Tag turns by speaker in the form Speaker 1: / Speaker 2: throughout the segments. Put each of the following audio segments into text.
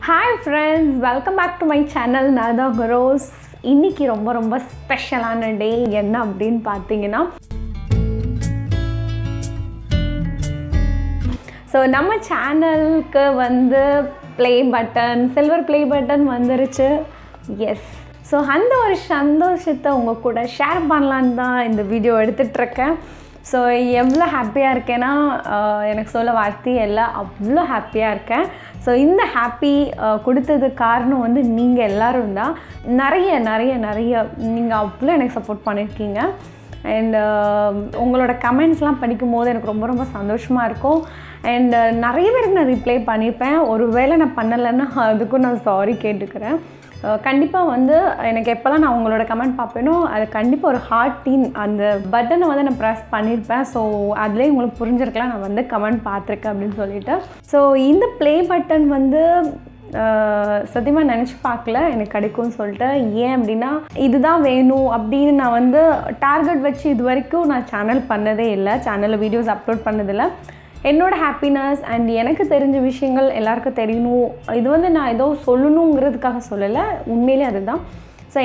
Speaker 1: Hi friends, welcome back to my channel. நான் தான் rose. இன்னைக்கு ரொம்ப ஸ்பெஷலான டே. என்ன அப்படினு பாத்தீங்கன்னா நம்ம சேனலுக்கு வந்து play button, silver play button வந்துருச்சு. எஸ். அந்த ஒரு சந்தோஷத்தை உங்க கூட ஷேர் பண்ணலான்னு தான் இந்த வீடியோ எடுத்துட்டு இருக்கேன். எவ்வளோ ஹாப்பியாக இருக்கேன்னா எனக்கு சொல்ல வார்த்தையே இல்லை, அவ்வளோ ஹாப்பியாக இருக்கேன். இந்த ஹாப்பி கொடுத்ததுக்கு காரணம் வந்து நீங்கள் எல்லோரும் தான். நிறைய நீங்கள் அவ்வளோ எனக்கு சப்போர்ட் பண்ணியிருக்கீங்க. அண்ட் உங்களோட கமெண்ட்ஸ்லாம் படிக்கும் போது எனக்கு ரொம்ப சந்தோஷமாக இருக்கும். அண்ட் நிறைய பேருக்கு நான் ரிப்ளை பண்ணியிருப்பேன். ஒரு வேளை நான் பண்ணலைன்னா அதுக்கும் நான் சாரி கேட்டுக்கிறேன். கண்டிப்பாக வந்து எனக்கு எப்போல்லாம் நான் உங்களோட கமெண்ட் பார்ப்பேனோ அது கண்டிப்பாக ஒரு ஹார்ட்டின் அந்த பட்டனை வந்து நான் ப்ரெஸ் பண்ணியிருப்பேன். அதுலேயே உங்களுக்கு புரிஞ்சிருக்கலாம் நான் வந்து கமெண்ட் பார்த்துருக்கேன் அப்படின்னு சொல்லிட்டு. இந்த ப்ளே பட்டன் வந்து சத்தியமாக நினச்சி பார்க்கல எனக்கு கிடைக்கும்னு சொல்லிட்டு. ஏன் அப்படின்னா இதுதான் வேணும் அப்படின்னு நான் வந்து டார்கெட் வச்சு இது வரைக்கும் நான் சேனல் பண்ணதே இல்லை, சேனலில் வீடியோஸ் அப்லோட் பண்ணதில்லை. என்னோடய ஹாப்பினஸ் அண்ட் எனக்கு தெரிஞ்ச விஷயங்கள் எல்லாருக்கும் தெரியணும், இது வந்து நான் ஏதோ சொல்லணுங்கிறதுக்காக சொல்லலை, உண்மையிலே அதுதான்.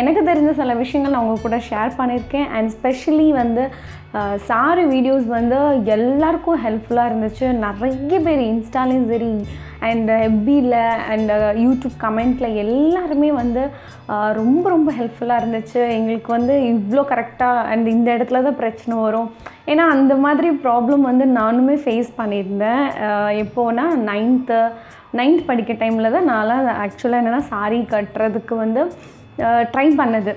Speaker 1: எனக்கு தெரிஞ்ச சில விஷயங்கள் நான் உங்கள் கூட ஷேர் பண்ணியிருக்கேன். அண்ட் ஸ்பெஷலி வந்து சாரி வீடியோஸ் வந்து எல்லாருக்கும் ஹெல்ப்ஃபுல்லாக இருந்துச்சு. நிறைய பேர் இன்ஸ்டாலையும் சரி அண்ட் எஃபியில் அண்ட் யூடியூப் கமெண்ட்டில் எல்லாருமே வந்து ரொம்ப ஹெல்ப்ஃபுல்லாக இருந்துச்சு. எங்களுக்கு வந்து இவ்வளோ கரெக்டாக அண்ட் இந்த இடத்துல தான் பிரச்சனை வரும். ஏன்னா அந்த மாதிரி ப்ராப்ளம் வந்து நானுமே ஃபேஸ் பண்ணியிருந்தேன். எப்போனா நைன்த் படிக்க டைமில் தான் நான்லாம் ஆக்சுவலாக என்னென்னா சாரி கட்டுறதுக்கு வந்து ட்ரை பண்ணது.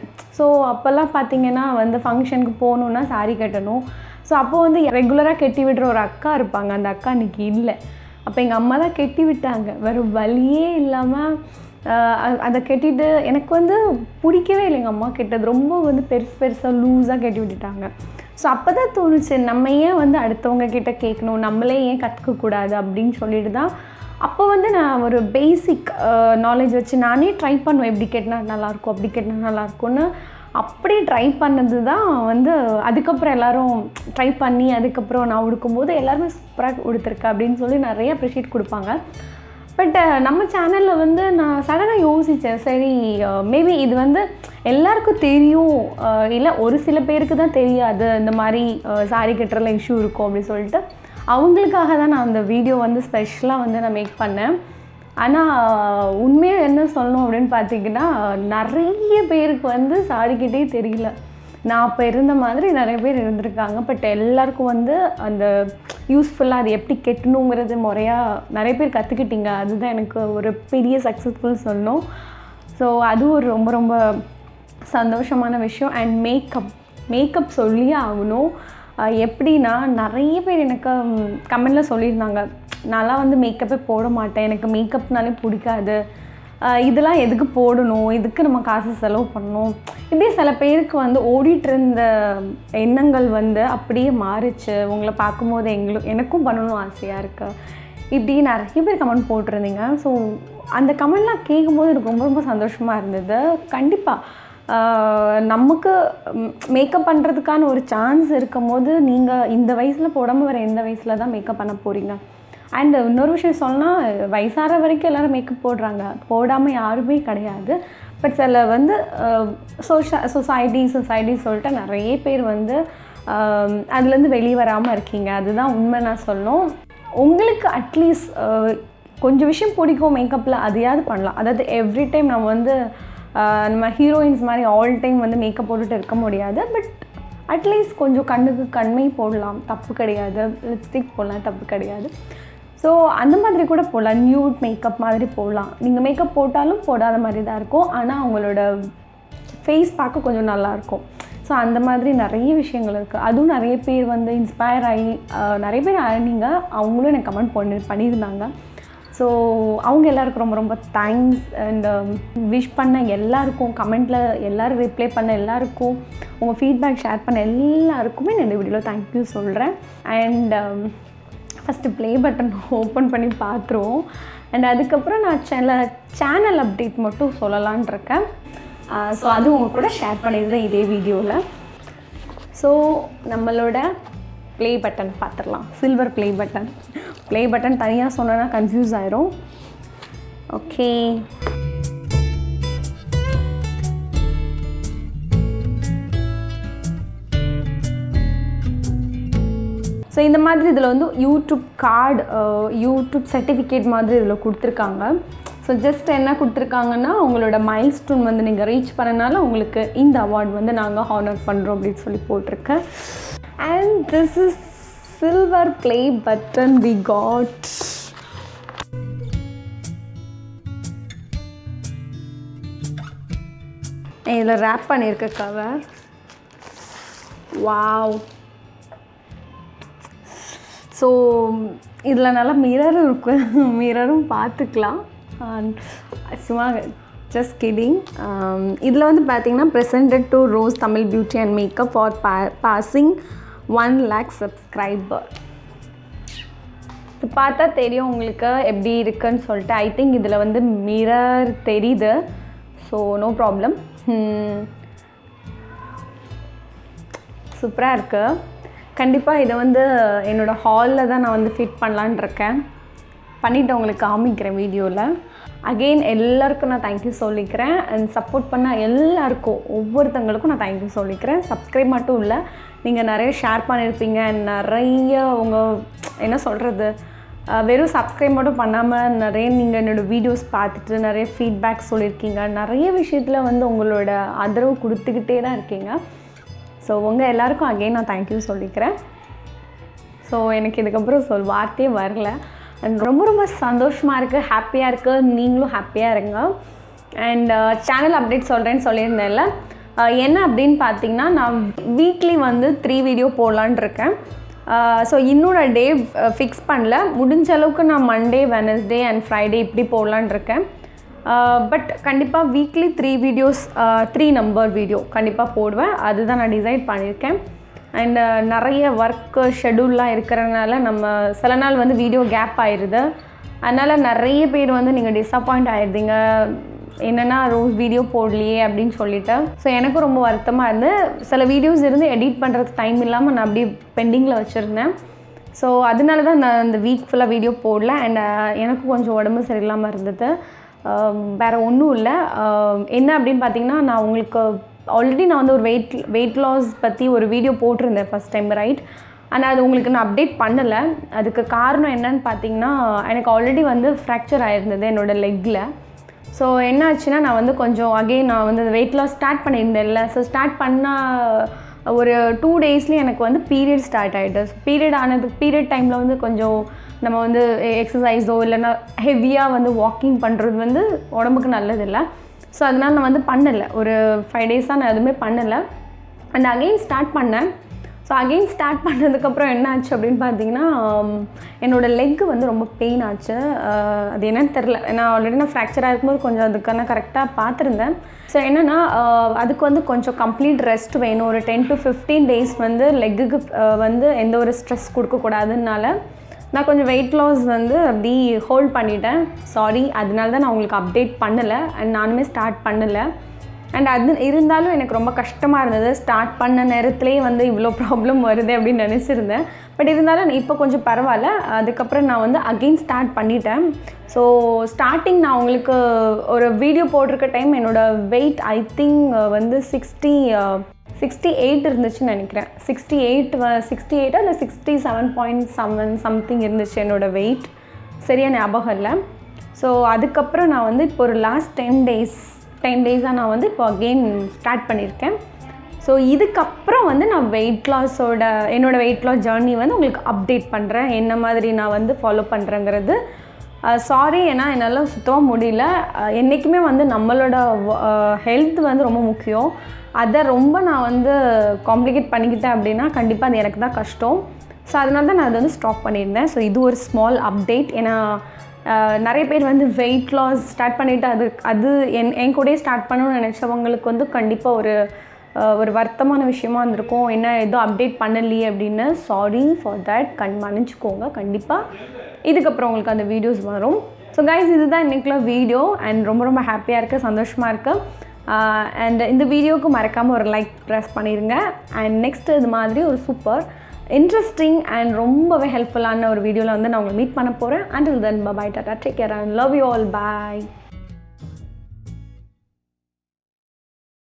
Speaker 1: அப்போல்லாம் பார்த்திங்கன்னா வந்து ஃபங்க்ஷனுக்கு போகணுன்னா சாரி கட்டணும். அப்போது வந்து ரெகுலராக கட்டி விடுற ஒரு அக்கா இருப்பாங்க, அந்த அக்கா அன்றைக்கி இல்லை. அப்போ எங்கள் அம்மா தான் கட்டி விட்டாங்க, வேறு வழியே இல்லாமல் அதை கட்டிட்டு எனக்கு வந்து பிடிக்கவே இல்லை. எங்கள் அம்மா கெட்டது ரொம்ப வந்து பெருசாக லூஸாக கட்டி விட்டுட்டாங்க. அப்போ தான் தோணுச்சு, நம்ம ஏன் வந்து அடுத்தவங்க கிட்ட கேட்கணும், நம்மளே ஏன் கற்றுக்கக்கூடாது அப்படின்னு சொல்லிட்டு தான் அப்போ வந்து நான் ஒரு பேசிக் நாலேஜ் வச்சு நானே ட்ரை பண்ணுவேன். எப்படி கேட்டினா நல்லாயிருக்கும், அப்படி கேட்டினா நல்லாயிருக்கும்னு அப்படி ட்ரை பண்ணது தான் வந்து. அதுக்கப்புறம் எல்லோரும் ட்ரை பண்ணி அதுக்கப்புறம் நான் உடுக்கும்போது எல்லாருமே சூப்பராக உடுத்திருக்கேன் அப்படின்னு சொல்லி நிறைய அப்ரிஷியேட் கொடுப்பாங்க. பட் நம்ம சேனலில் வந்து நான் சடனாக யோசித்தேன், சரி மேபி இது வந்து எல்லாருக்கும் தெரியும், இல்லை ஒரு சில பேருக்கு தான் தெரியாது இந்த மாதிரி சாரி கட்டுறதுல இஷ்யூ இருக்கும் அப்படின்னு சொல்லிட்டு அவங்களுக்காக தான் நான் அந்த வீடியோ வந்து ஸ்பெஷலாக வந்து நான் மேக் பண்ணேன். ஆனால் உண்மையாக என்ன சொல்லணும் அப்படின்னு பார்த்தீங்கன்னா நிறைய பேருக்கு வந்து சாரிக்கிட்டே தெரியல. நான் அப்போ இருந்த மாதிரி நிறைய பேர் இருந்திருக்காங்க. பட் எல்லாருக்கும் வந்து அந்த யூஸ்ஃபுல்லாக அது எப்படி கெட்டணுங்கிறது முறையாக நிறைய பேர் கற்றுக்கிட்டீங்க. அதுதான் எனக்கு ஒரு பெரிய சக்ஸஸ்ஃபுல் சொல்லணும். அது ஒரு ரொம்ப சந்தோஷமான விஷயம். அண்ட் மேக்கப் சொல்லியே ஆகணும். எப்படின்னா நிறைய பேர் எனக்கு கமெண்டில் சொல்லியிருந்தாங்க, நான்லாம் வந்து மேக்கப்பே போட மாட்டேன், எனக்கு மேக்கப்னாலே பிடிக்காது, இதெல்லாம் எதுக்கு போடணும், இதுக்கு நம்ம காசு செலவு பண்ணணும், இப்படி சில பேருக்கு வந்து ஓடிட்டு இருந்த எண்ணங்கள் வந்து அப்படியே மாறிச்சு. உங்களை பார்க்கும்போது எனக்கும் பண்ணணும் ஆசையாக இருக்குது, இப்படி நிறைய பேர் கமெண்ட் போட்டிருந்தீங்க. அந்த கமெண்ட்லாம் கேட்கும்போது எனக்கு ரொம்ப சந்தோஷமாக இருந்தது. கண்டிப்பாக நமக்கு மேக்கப் பண்ணுறதுக்கான ஒரு சான்ஸ் இருக்கும் போது நீங்கள் இந்த வயசில் போடாமல் வேறு எந்த வயசில் தான் மேக்கப் பண்ண போகிறீங்க. அண்ட் இன்னொரு விஷயம் சொன்னால் வயசாகிற வரைக்கும் எல்லோரும் மேக்கப் போடுறாங்க, போடாமல் யாருமே கிடையாது. பட் சில வந்து சொசைட்டி சொல்லிட்டு நிறைய பேர் வந்து அதுலேருந்து வெளியே வராமல் இருக்கீங்க. அதுதான் உண்மை நான் சொல்லணும். உங்களுக்கு அட்லீஸ்ட் கொஞ்சம் விஷயம் பிடிக்கும் மேக்கப்பில், அதையாவது பண்ணலாம். அதாவது எவ்ரி டைம் நம்ம ஹீரோயின்ஸ் மாதிரி ஆல் டைம் வந்து மேக்கப் போட்டுட்டு இருக்க முடியாது. பட் அட்லீஸ்ட் கொஞ்சம் கண்ணுக்கு கண்மை போடலாம், தப்பு கிடையாது. லிப்ஸ்டிக் போடலாம், தப்பு கிடையாது. அந்த மாதிரி கூட போடலாம், நியூட் மேக்கப் மாதிரி போடலாம். நீங்கள் மேக்கப் போட்டாலும் போடாத மாதிரி தான் இருக்கும், ஆனால் அவங்களோட ஃபேஸ் பார்க்க கொஞ்சம் நல்லாயிருக்கும். அந்த மாதிரி நிறைய விஷயங்கள் இருக்குது. அதுவும் நிறைய பேர் வந்து இன்ஸ்பயர் ஆகி நிறைய பேர் ஆனீங்க, அவங்களும் எனக்கு கமெண்ட் பண்ணியிருந்தாங்க. அவங்க எல்லாருக்கும் ரொம்ப தேங்க்ஸ். அண்ட் விஷ் பண்ண எல்லாருக்கும், கமெண்ட்டில் எல்லோரும் ரிப்ளை பண்ண எல்லாருக்கும், உங்கள் ஃபீட்பேக் ஷேர் பண்ண எல்லாருக்குமே நான் இந்த வீடியோவில் தேங்க்யூ சொல்கிறேன். And first play button open பண்ணி பார்த்துருவோம். அண்ட் அதுக்கப்புறம் நான் சேனல் அப்டேட் மட்டும் சொல்லலான் இருக்கேன். அது உங்கள் கூட ஷேர் பண்ணியிருந்தேன் இதே வீடியோவில். நம்மளோட ப்ளே பட்டன் பார்த்துடலாம். சில்வர் ப்ளே பட்டன் தனியாக சொன்னேன்னா கன்ஃபியூஸ் ஆயிரும். ஓகே, ஸோ இந்த மாதிரி இதில் வந்து யூடியூப் கார்டு, யூடியூப் சர்டிஃபிகேட் மாதிரி இதில் கொடுத்துருக்காங்க. ஸோ ஜஸ்ட் என்ன கொடுத்துருக்காங்கன்னா, உங்களோட மைல்ஸ்டோன் வந்து நீங்கள் ரீச் பண்ணனால உங்களுக்கு இந்த அவார்டு வந்து நாங்கள் ஹானர் பண்ணுறோம் அப்படின்னு சொல்லி போட்டிருக்கேன். And this is silver play button we got. இதில் ரேப் பண்ணியிருக்க கவர். வாவ். ஸோ இதில் நல்லா மிரரும் இருக்கு, மிரரும் பார்த்துக்கலாம். சும்மா ஜஸ்ட் கிடிங். இதில் வந்து பார்த்திங்கன்னா presented to rose Tamil beauty and makeup for passing 1 lakh subscriber. இது பார்த்தா தெரியும் உங்களுக்கு எப்படி இருக்குன்னு சொல்லிட்டு. ஐ திங்க் இதில் வந்து மிரர் தெரியுது. So no problem. சூப்பராக இருக்குது. கண்டிப்பாக இதை வந்து என்னோடய ஹாலில் தான் நான் வந்து ஃபிட் பண்ணலான்னு இருக்கேன். பண்ணிவிட்டு உங்களுக்கு காமிக்கிறேன் வீடியோவில். அகெயின் எல்லாருக்கும் நான் தேங்க்யூ சொல்லிக்கிறேன். அண்ட் சப்போர்ட் பண்ண எல்லாருக்கும், ஒவ்வொருத்தங்களுக்கும் நான் தேங்க்யூ சொல்லிக்கிறேன். சப்ஸ்கிரைப் மட்டும் இல்லை, நீங்கள் நிறைய ஷேர் பண்ணியிருப்பீங்க. நிறைய உங்கள் என்ன சொல்கிறது, வெறும் சப்ஸ்கிரைப் மட்டும் பண்ணாமல் நிறைய நீங்கள் என்னோடய வீடியோஸ் பார்த்துட்டு நிறைய ஃபீட்பேக் சொல்லியிருக்கீங்க. நிறைய விஷயத்தில் வந்து உங்களோட ஆதரவு கொடுத்துக்கிட்டே தான் இருக்கீங்க. ஸோ உங்கள் எல்லாருக்கும் அகெயின் நான் தேங்க்யூ சொல்லிக்கிறேன். ஸோ எனக்கு இதுக்கப்புறம் வார்த்தையே வரல. அண்ட் ரொம்ப ரொம்ப சந்தோஷமாக இருக்குது, ஹாப்பியாக இருக்குது. நீங்களும் ஹாப்பியாக இருங்க. அண்ட் சேனல் அப்டேட் சொல்கிறேன்னு சொல்லியிருந்தேன்ல, என்ன அப்படின்னு பார்த்தீங்கன்னா, நான் வீக்லி வந்து 3 வீடியோ போடலான்னு இருக்கேன். ஸோ இன்னொரு டே ஃபிக்ஸ் பண்ணல. முடிஞ்ச அளவுக்கு நான் மண்டே, வெனஸ்டே அண்ட் ஃப்ரைடே இப்படி போடலான்னு இருக்கேன். பட் கண்டிப்பாக வீக்லி 3 வீடியோஸ், 3 நம்பர் வீடியோ கண்டிப்பாக போடுவேன். அதுதான் நான் டிசைட் பண்ணியிருக்கேன். அண்டு நிறைய ஒர்க்கு ஷெடியூல்லாம் இருக்கிறதுனால நம்ம சில நாள் வந்து வீடியோ கேப் ஆயிடுது. அதனால் நிறைய பேர் வந்து நீங்கள் டிஸப்பாயிண்ட் ஆகிடுதீங்க, என்னென்னா ரோஸ் வீடியோ போடலையே அப்படின்னு சொல்லிவிட்டு. ஸோ எனக்கும் ரொம்ப வருத்தமாக இருந்து, சில வீடியோஸ் இருந்து எடிட் பண்ணுறதுக்கு டைம் இல்லாமல் நான் அப்படியே பெண்டிங்கில் வச்சுருந்தேன். ஸோ அதனால தான் நான் இந்த வீக் ஃபுல்லாக வீடியோ போடல. அண்ட் எனக்கும் கொஞ்சம் உடம்பு சரியில்லாமல் இருந்தது. வேறு ஒன்றும் இல்லை. என்ன அப்படின்னு பார்த்தீங்கன்னா, நான் உங்களுக்கு ஆல்ரெடி நான் வந்து ஒரு வெயிட் லாஸ் பற்றி ஒரு வீடியோ போட்டிருந்தேன் ஃபஸ்ட் டைம், ரைட்? ஆனால் அது உங்களுக்கு நான் அப்டேட் பண்ணலை. அதுக்கு காரணம் என்னன்னு பார்த்தீங்கன்னா, எனக்கு ஆல்ரெடி வந்து ஃப்ராக்சர் ஆகிருந்தது என்னோடய லெக்கில். ஸோ என்ன ஆச்சுன்னா, நான் வந்து கொஞ்சம் அகெயின் நான் வந்து வெயிட் லாஸ் ஸ்டார்ட் பண்ணியிருந்தேன்ல. ஸோ ஸ்டார்ட் பண்ணால் ஒரு 2 டேஸ்லேயே எனக்கு வந்து பீரியட் ஸ்டார்ட் ஆகிட்டு. பீரியட் டைமில் வந்து கொஞ்சம் நம்ம வந்து எக்ஸசைஸோ இல்லைன்னா ஹெவியாக வந்து வாக்கிங் பண்ணுறது வந்து உடம்புக்கு நல்லதில்லை. ஸோ அதனால் நான் வந்து பண்ணலை. ஒரு 5 டேஸாக நான் எதுவுமே பண்ணலை. அண்ட் அகெயின் ஸ்டார்ட் பண்ணேன். ஸோ அகெயின் ஸ்டார்ட் பண்ணதுக்கப்புறம் என்ன ஆச்சு அப்படின்னு பார்த்தீங்கன்னா, என்னோடய லெக்கு வந்து ரொம்ப பெயின் ஆச்சு. அது என்னன்னு தெரில. நான் ஆல்ரெடி நான் ஃப்ராக்சராக இருக்கும்போது கொஞ்சம் அதுக்கான கரெக்டாக பார்த்துருந்தேன். ஸோ என்னென்னா, அதுக்கு வந்து கொஞ்சம் கம்ப்ளீட் ரெஸ்ட் வேணும். ஒரு 10 to 15 டேஸ் வந்து லெக்குக்கு வந்து எந்த ஒரு ஸ்ட்ரெஸ் கொடுக்கக்கூடாதுனால நான் கொஞ்சம் வெயிட் லாஸ் வந்து அப்படி ஹோல்ட் பண்ணிட்டேன். சாரி, அதனால தான் நான் உங்களுக்கு அப்டேட் பண்ணலை. அண்ட் நானுமே ஸ்டார்ட் பண்ணலை. அண்ட் அது இருந்தாலும் எனக்கு ரொம்ப கஷ்டமாக இருந்தது. ஸ்டார்ட் பண்ண நேரத்துலேயே வந்து இவ்வளோ ப்ராப்ளம் வருது அப்படின்னு நினச்சிருந்தேன். பட் இருந்தாலும் இப்போ கொஞ்சம் பரவாயில்ல. அதுக்கப்புறம் நான் வந்து அகெயின் ஸ்டார்ட் பண்ணிட்டேன். ஸோ ஸ்டார்டிங் நான் உங்களுக்கு ஒரு வீடியோ போட்டிருக்க டைம் என்னோடய வெயிட் ஐ திங்க் வந்து 68 இருந்துச்சுன்னு நினைக்கிறேன். 68 இல்லை 67.7 சம்திங் இருந்துச்சு என்னோடய வெயிட். சரியாக ஞாபகம் இல்லை. ஸோ அதுக்கப்புறம் நான் வந்து இப்போ ஒரு லாஸ்ட் 10 டேஸாக நான் வந்து இப்போ அகெயின் ஸ்டார்ட் பண்ணியிருக்கேன். ஸோ இதுக்கப்புறம் வந்து நான் என்னோடய வெயிட் லாஸ் ஜர்னி வந்து உங்களுக்கு அப்டேட் பண்ணுறேன், என்ன மாதிரி நான் வந்து ஃபாலோ பண்ணுறேங்கிறது. சாரி, ஏன்னா என்னால் சுத்தமாக முடியல. என்றைக்குமே வந்து நம்மளோட ஹெல்த் வந்து ரொம்ப முக்கியம். அதை ரொம்ப நான் வந்து காம்ப்ளிகேட் பண்ணிக்கிட்டேன் அப்படின்னா கண்டிப்பாக அது எனக்கு தான் கஷ்டம். ஸோ அதனால தான் நான் அதை வந்து ஸ்டாப் பண்ணியிருந்தேன். ஸோ இது ஒரு ஸ்மால் அப்டேட். ஏன்னா நிறைய பேர் வந்து வெயிட் லாஸ் ஸ்டார்ட் பண்ணிவிட்டு அது என் கூடயே ஸ்டார்ட் பண்ணணும்னு நினச்சவங்களுக்கு வந்து கண்டிப்பாக ஒரு வருத்தமான விஷயமா இருந்திருக்கும். என்ன எதுவும் அப்டேட் பண்ணலையே அப்படின்னு. Sorry for that. மன்னிச்சுக்கோங்க. கண்டிப்பாக இதுக்கப்புறம் உங்களுக்கு அந்த வீடியோஸ் வரும். ஸோ கைஸ், இதுதான் இன்றைக்குள்ள வீடியோ. அண்ட் ரொம்ப ரொம்ப ஹாப்பியாக இருக்குது, சந்தோஷமாக இருக்குது. அண்ட் இந்த வீடியோவுக்கு மறக்காமல் ஒரு லைக் ப்ரெஸ் பண்ணிடுங்க. அண்ட் நெக்ஸ்ட்டு இது மாதிரி ஒரு சூப்பர் இன்ட்ரெஸ்டிங் அண்ட் ரொம்பவே ஹெல்ப்ஃபுல்லான ஒரு வீடியோவில் வந்து நான் உங்களை மீட் பண்ண போகிறேன். until then bye bye, tata, take care and love you all, bye.